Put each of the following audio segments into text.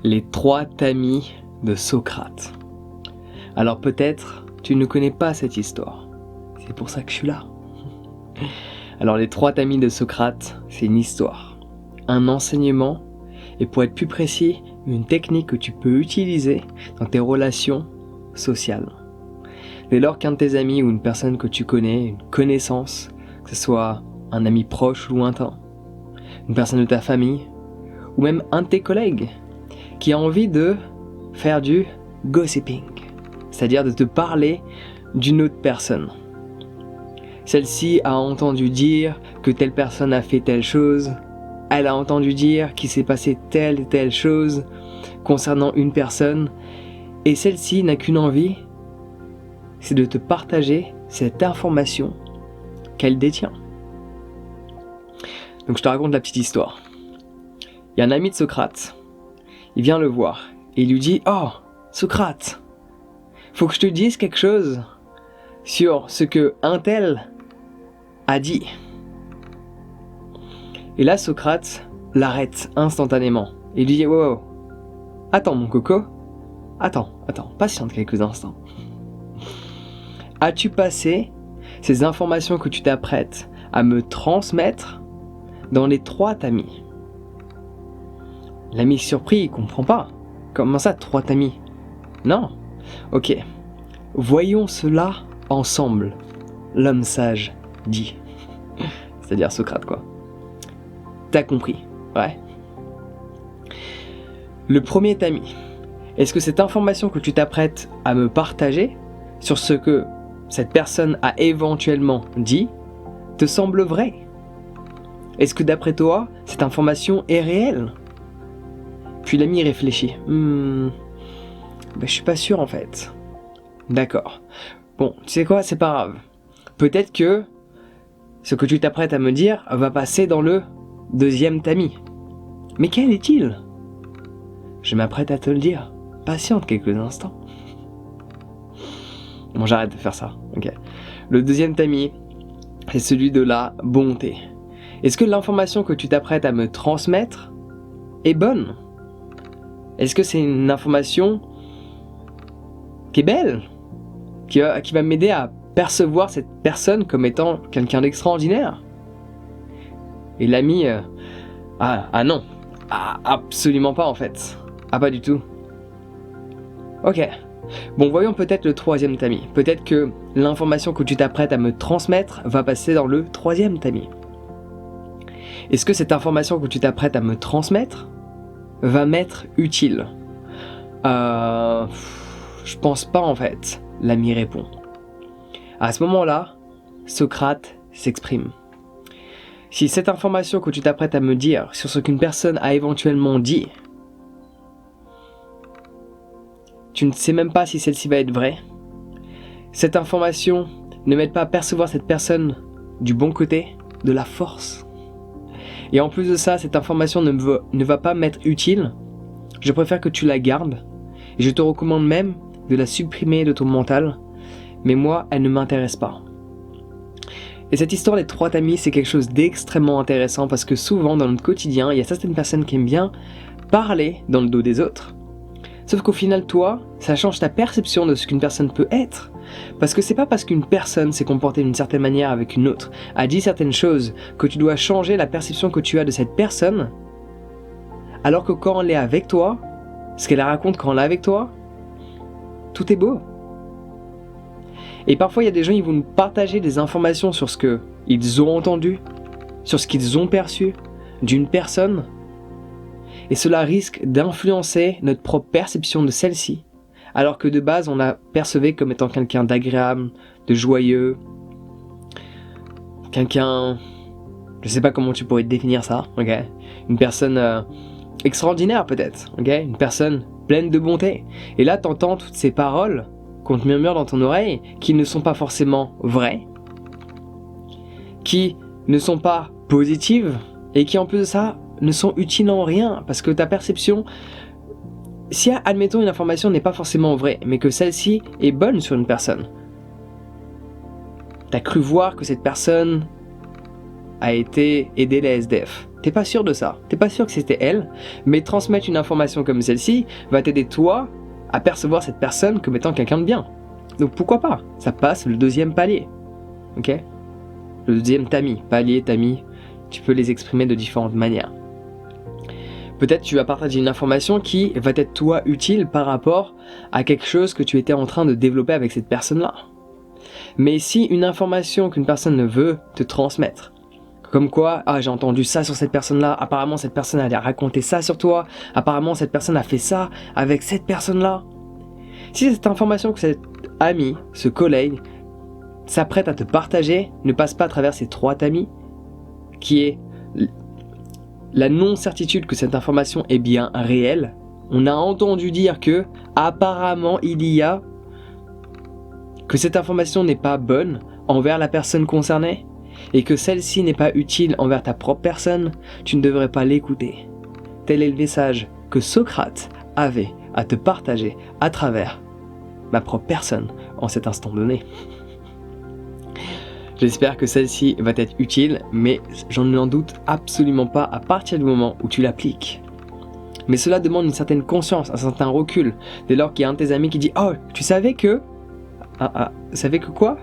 Les 3 tamis de Socrate. Alors peut-être tu ne connais pas cette histoire. C'est pour ça que je suis là. Alors les 3 tamis de Socrate, c'est une histoire, un enseignement et pour être plus précis, une technique que tu peux utiliser dans tes relations sociales. Dès lors qu'un de tes amis ou une personne que tu connais, une connaissance, que ce soit un ami proche ou lointain, une personne de ta famille ou même un de tes collègues qui a envie de faire du gossiping, c'est-à-dire de te parler d'une autre personne. Celle-ci a entendu dire que telle personne a fait telle chose, elle a entendu dire qu'il s'est passé telle et telle chose concernant une personne, et celle-ci n'a qu'une envie, c'est de te partager cette information qu'elle détient. Donc je te raconte la petite histoire. Il y a un ami de Socrate, il vient le voir et il lui dit « Oh, Socrate, faut que je te dise quelque chose sur ce que un tel a dit. » Et là Socrate l'arrête instantanément et lui dit « Wow, attends mon coco, attends, patiente quelques instants. As-tu passé ces informations que tu t'apprêtes à me transmettre dans les 3 tamis ?» L'ami surpris, il comprend pas. Comment ça, 3 tamis ? Non. Ok. Voyons cela ensemble. L'homme sage dit. C'est-à-dire Socrate, quoi. T'as compris, ouais. Le premier tamis. Est-ce que cette information que tu t'apprêtes à me partager sur ce que cette personne a éventuellement dit te semble vrai ? Est-ce que d'après toi, cette information est réelle ? Puis l'ami réfléchit. Je suis pas sûr en fait. D'accord. Bon, tu sais quoi, c'est pas grave. Peut-être que ce que tu t'apprêtes à me dire va passer dans le 2e tamis. Mais quel est-il ? Je m'apprête à te le dire. Patiente quelques instants. Bon, j'arrête de faire ça. Ok. Le 2e tamis, c'est celui de la bonté. Est-ce que l'information que tu t'apprêtes à me transmettre est bonne ? Est-ce que c'est une information qui est belle, qui va m'aider à percevoir cette personne comme étant quelqu'un d'extraordinaire ? Et l'ami, non, absolument pas en fait, pas du tout. Ok, bon voyons peut-être le 3e tamis. Peut-être que l'information que tu t'apprêtes à me transmettre va passer dans le 3e tamis. Est-ce que cette information que tu t'apprêtes à me transmettre va m'être utile ? Je pense pas en fait, l'ami répond. À ce moment-là, Socrate s'exprime. Si cette information que tu t'apprêtes à me dire sur ce qu'une personne a éventuellement dit, tu ne sais même pas si celle-ci va être vraie, cette information ne m'aide pas à percevoir cette personne du bon côté, de la force. Et en plus de ça, cette information ne va pas m'être utile. Je préfère que tu la gardes. Et je te recommande même de la supprimer de ton mental. Mais moi, elle ne m'intéresse pas. Et cette histoire des 3 tamis, c'est quelque chose d'extrêmement intéressant parce que souvent, dans notre quotidien, il y a certaines personnes qui aiment bien parler dans le dos des autres. Sauf qu'au final, toi, ça change ta perception de ce qu'une personne peut être. Parce que c'est pas parce qu'une personne s'est comportée d'une certaine manière avec une autre, a dit certaines choses, que tu dois changer la perception que tu as de cette personne, alors que quand elle est avec toi, ce qu'elle raconte quand elle est avec toi, tout est beau. Et parfois il y a des gens qui vont nous partager des informations sur ce qu'ils ont entendu, sur ce qu'ils ont perçu d'une personne, et cela risque d'influencer notre propre perception de celle-ci, alors que de base on la percevait comme étant quelqu'un d'agréable, de joyeux, quelqu'un, je sais pas comment tu pourrais définir ça, ok, une personne extraordinaire peut-être, ok, une personne pleine de bonté. Et là t'entends toutes ces paroles qu'on te murmure dans ton oreille, qui ne sont pas forcément vraies, qui ne sont pas positives, et qui en plus de ça ne sont utiles en rien, parce que ta perception, si admettons une information n'est pas forcément vraie, mais que celle-ci est bonne sur une personne, t'as cru voir que cette personne a été aider les SDF. T'es pas sûr de ça, t'es pas sûr que c'était elle, mais transmettre une information comme celle-ci va t'aider toi à percevoir cette personne comme étant quelqu'un de bien. Donc pourquoi pas? Ça passe le deuxième palier. Ok? Le deuxième tamis, palier, tamis, tu peux les exprimer de différentes manières. Peut-être tu vas partager une information qui va être toi utile par rapport à quelque chose que tu étais en train de développer avec cette personne-là. Mais si une information qu'une personne veut te transmettre, comme quoi, ah j'ai entendu ça sur cette personne-là, apparemment cette personne a raconté ça sur toi, apparemment cette personne a fait ça avec cette personne-là. Si cette information que cet ami, ce collègue, s'apprête à te partager, ne passe pas à travers ces 3 tamis, qui est la non-certitude que cette information est bien réelle. On a entendu dire que, apparemment, que cette information n'est pas bonne envers la personne concernée, et que celle-ci n'est pas utile envers ta propre personne, tu ne devrais pas l'écouter. Tel est le message que Socrate avait à te partager à travers ma propre personne en cet instant donné. J'espère que celle-ci va être utile, mais j'en n'en doute absolument pas à partir du moment où tu l'appliques. Mais cela demande une certaine conscience, un certain recul. Dès lors qu'il y a un de tes amis qui dit « Oh, tu savais que... » tu savais que quoi?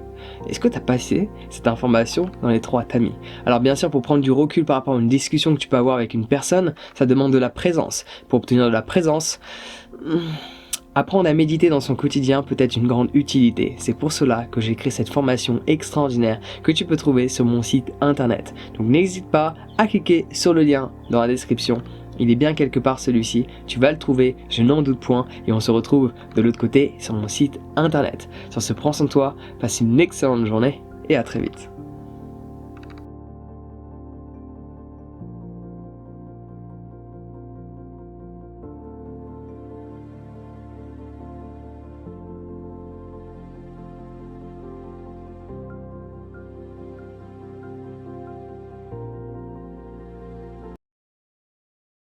Est-ce que tu as passé cette information dans les 3 tamis? Alors bien sûr, pour prendre du recul par rapport à une discussion que tu peux avoir avec une personne, ça demande de la présence. Pour obtenir de la présence... apprendre à méditer dans son quotidien peut être une grande utilité. C'est pour cela que j'ai créé cette formation extraordinaire que tu peux trouver sur mon site internet. Donc n'hésite pas à cliquer sur le lien dans la description. Il est bien quelque part celui-ci, tu vas le trouver, je n'en doute point, et on se retrouve de l'autre côté sur mon site internet. Sur ce, prends soin de toi, passe une excellente journée et à très vite.